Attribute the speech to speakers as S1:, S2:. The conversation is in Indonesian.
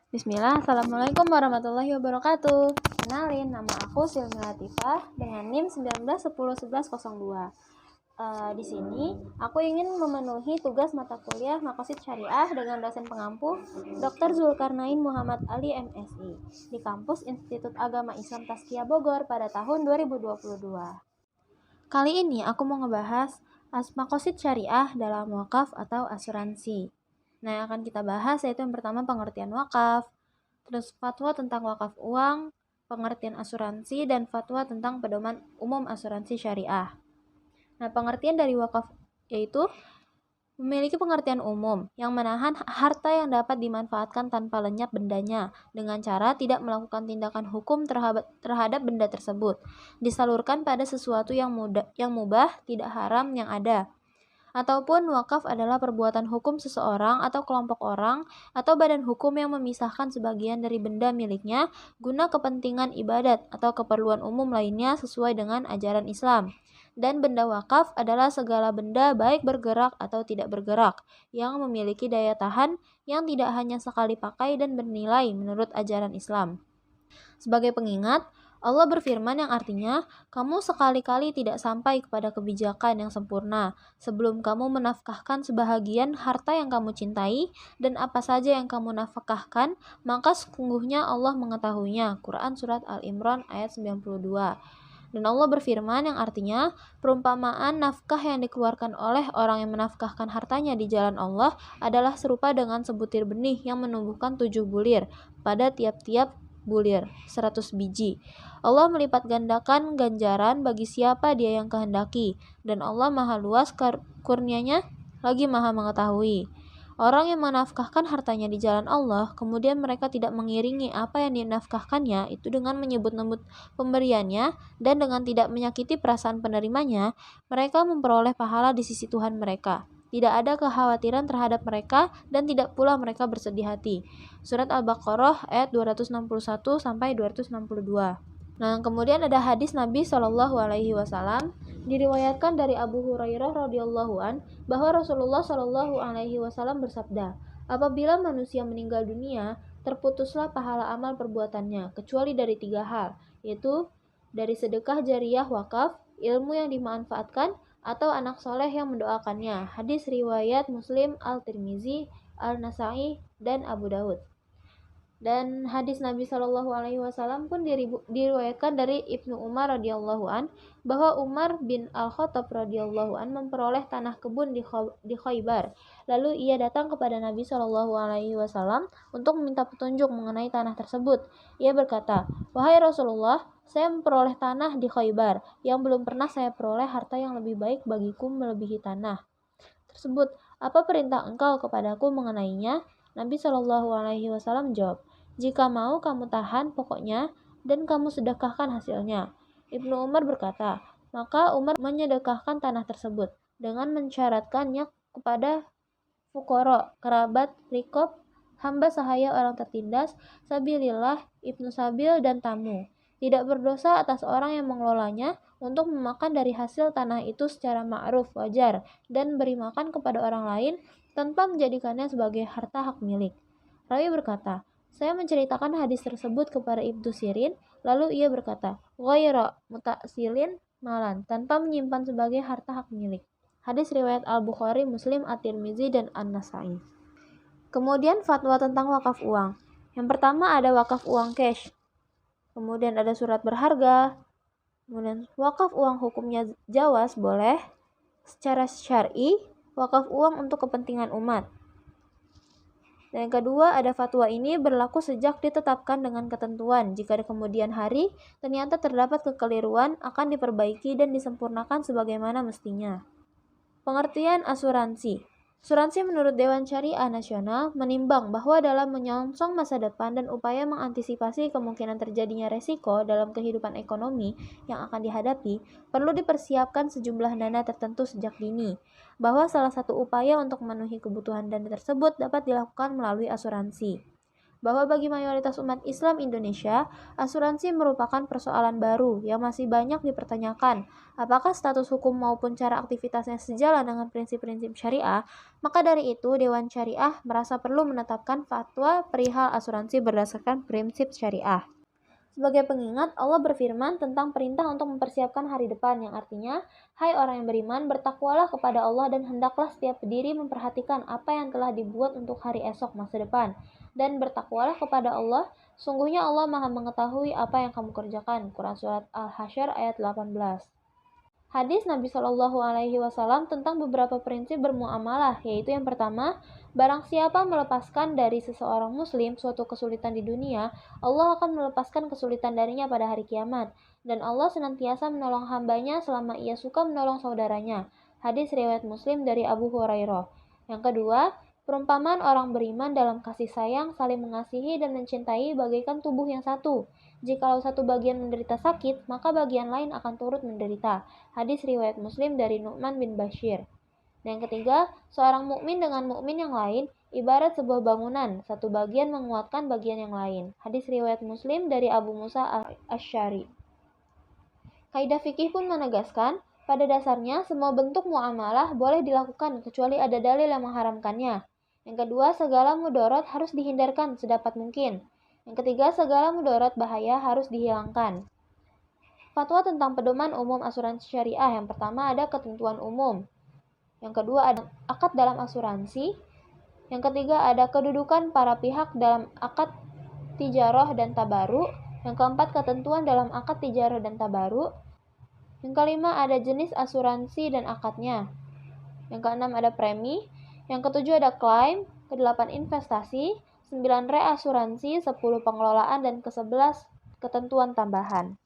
S1: Bismillah, Assalamualaikum warahmatullahi wabarakatuh. Kenalin, nama aku Silmi Latifah dengan NIM 19101102. Di sini, aku ingin memenuhi tugas mata kuliah Maqasid Syariah dengan dosen pengampu Dr. Zulkarnain Muhammad Ali MSI di kampus Institut Agama Islam Tazkiyah Bogor pada tahun 2022. Kali ini aku mau ngebahas Maqasid Syariah dalam wakaf atau asuransi. Nah, yang akan kita bahas yaitu yang pertama pengertian wakaf, terus fatwa tentang wakaf uang, pengertian asuransi, dan fatwa tentang pedoman umum asuransi syariah. Nah, pengertian dari wakaf yaitu memiliki pengertian umum yang menahan harta yang dapat dimanfaatkan tanpa lenyap bendanya dengan cara tidak melakukan tindakan hukum terhadap benda tersebut, disalurkan pada sesuatu yang mubah, tidak haram yang ada. Ataupun wakaf adalah perbuatan hukum seseorang atau kelompok orang atau badan hukum yang memisahkan sebagian dari benda miliknya guna kepentingan ibadat atau keperluan umum lainnya sesuai dengan ajaran Islam. Dan benda wakaf adalah segala benda baik bergerak atau tidak bergerak yang memiliki daya tahan yang tidak hanya sekali pakai dan bernilai menurut ajaran Islam. Sebagai pengingat, Allah berfirman yang artinya, kamu sekali-kali tidak sampai kepada kebijakan yang sempurna sebelum kamu menafkahkan sebahagian harta yang kamu cintai dan apa saja yang kamu nafkahkan, maka sesungguhnya Allah mengetahuinya. Quran Surat Al-Imran ayat 92. Dan Allah berfirman yang artinya, perumpamaan nafkah yang dikeluarkan oleh orang yang menafkahkan hartanya di jalan Allah adalah serupa dengan sebutir benih yang menumbuhkan 7 bulir pada tiap-tiap bulir 100 biji. Allah melipat gandakan ganjaran bagi siapa dia yang kehendaki, dan Allah maha luas kurnianya lagi maha mengetahui. Orang yang menafkahkan hartanya di jalan Allah, kemudian mereka tidak mengiringi apa yang dinafkahkannya itu dengan menyebut-nyebut pemberiannya dan dengan tidak menyakiti perasaan penerimanya, mereka memperoleh pahala di sisi Tuhan mereka. Tidak ada kekhawatiran terhadap mereka dan tidak pula mereka bersedih hati. Surat Al-Baqarah ayat 261 sampai 262. Nah, kemudian ada hadis Nabi Shallallahu alaihi wasallam diriwayatkan dari Abu Hurairah radhiyallahu an bahwa Rasulullah Shallallahu alaihi wasallam bersabda, apabila manusia meninggal dunia, terputuslah pahala amal perbuatannya kecuali dari 3 hal, yaitu dari sedekah jariyah wakaf, ilmu yang dimanfaatkan, atau anak soleh yang mendoakannya. Hadis riwayat Muslim, Al-Tirmizi, Al-Nasai, dan Abu Daud. Dan hadis Nabi Shallallahu alaihi wasallam pun diriwayatkan dari Ibnu Umar radhiyallahu an bahwa Umar bin Al-Khattab radhiyallahu an memperoleh tanah kebun di Khaybar. Lalu ia datang kepada Nabi Shallallahu alaihi wasallam untuk meminta petunjuk mengenai tanah tersebut. Ia berkata, "Wahai Rasulullah, saya memperoleh tanah di Khaybar yang belum pernah saya peroleh harta yang lebih baik bagiku melebihi tanah tersebut. Apa perintah engkau kepadaku mengenainya?" Nabi Shallallahu alaihi wasallam jawab, "Jika mau kamu tahan pokoknya dan kamu sedekahkan hasilnya." Ibnu Umar berkata, maka Umar menyedekahkan tanah tersebut dengan mensyaratkannya kepada fuqara, kerabat, rikob, hamba sahaya orang tertindas, sabilillah, ibnu sabil, dan tamu. Tidak berdosa atas orang yang mengelolanya untuk memakan dari hasil tanah itu secara ma'ruf, wajar, dan beri makan kepada orang lain tanpa menjadikannya sebagai harta hak milik. Rawi berkata, saya menceritakan hadis tersebut kepada Ibnu Sirin, lalu ia berkata, ghaira mutasilin malan, tanpa menyimpan sebagai harta hak milik. Hadis riwayat Al-Bukhari, Muslim, At-Tirmizi, dan An-Nasai. Kemudian fatwa tentang wakaf uang. Yang pertama ada wakaf uang cash. Kemudian ada surat berharga. Kemudian wakaf uang hukumnya jawaz boleh. Secara syar'i, wakaf uang untuk kepentingan umat. Dan yang kedua, ada fatwa ini berlaku sejak ditetapkan dengan ketentuan. Jika di kemudian hari ternyata terdapat kekeliruan, akan diperbaiki dan disempurnakan sebagaimana mestinya. Pengertian asuransi. Asuransi menurut Dewan Syariah Nasional menimbang bahwa dalam menyongsong masa depan dan upaya mengantisipasi kemungkinan terjadinya resiko dalam kehidupan ekonomi yang akan dihadapi, perlu dipersiapkan sejumlah dana tertentu sejak dini, bahwa salah satu upaya untuk memenuhi kebutuhan dana tersebut dapat dilakukan melalui asuransi. bahwa bagi mayoritas umat Islam Indonesia, asuransi merupakan persoalan baru yang masih banyak dipertanyakan. Apakah status hukum maupun cara aktivitasnya sejalan dengan prinsip-prinsip syariah? Maka dari itu, Dewan Syariah merasa perlu menetapkan fatwa perihal asuransi berdasarkan prinsip syariah. Sebagai pengingat, Allah berfirman tentang perintah untuk mempersiapkan hari depan, yang artinya, hai orang yang beriman, bertakwalah kepada Allah dan hendaklah setiap diri memperhatikan apa yang telah dibuat untuk hari esok masa depan. Dan bertakwalah kepada Allah, sungguhnya Allah Maha mengetahui apa yang kamu kerjakan. Quran Surat Al-Hasyr ayat 18. Hadis Nabi Shallallahu Alaihi Wasallam tentang beberapa prinsip bermuamalah, yaitu yang pertama, barang siapa melepaskan dari seseorang muslim suatu kesulitan di dunia, Allah akan melepaskan kesulitan darinya pada hari kiamat, dan Allah senantiasa menolong hambanya selama ia suka menolong saudaranya. Hadis riwayat Muslim dari Abu Hurairah. Yang kedua, perumpamaan orang beriman dalam kasih sayang, saling mengasihi dan mencintai bagaikan tubuh yang satu. Jikalau satu bagian menderita sakit, maka bagian lain akan turut menderita. Hadis riwayat Muslim dari Nu'man bin Bashir. Dan yang ketiga, seorang mukmin dengan mukmin yang lain ibarat sebuah bangunan, satu bagian menguatkan bagian yang lain. Hadis riwayat Muslim dari Abu Musa Asy'ari. Kaidah fikih pun menegaskan, pada dasarnya semua bentuk muamalah boleh dilakukan kecuali ada dalil yang mengharamkannya. Yang kedua, segala mudarat harus dihindarkan sedapat mungkin. Yang ketiga, segala mudarat bahaya harus dihilangkan. Fatwa tentang pedoman umum asuransi syariah. Yang pertama ada ketentuan umum. Yang kedua ada akad dalam asuransi. Yang ketiga ada kedudukan para pihak dalam akad tijarah dan tabaruk. Yang keempat ketentuan dalam akad tijarah dan tabaruk. Yang kelima ada jenis asuransi dan akadnya. Yang keenam ada premi. Yang ketujuh ada klaim. Kedelapan investasi. 9 reasuransi, 10 pengelolaan, dan ke-11 ketentuan tambahan.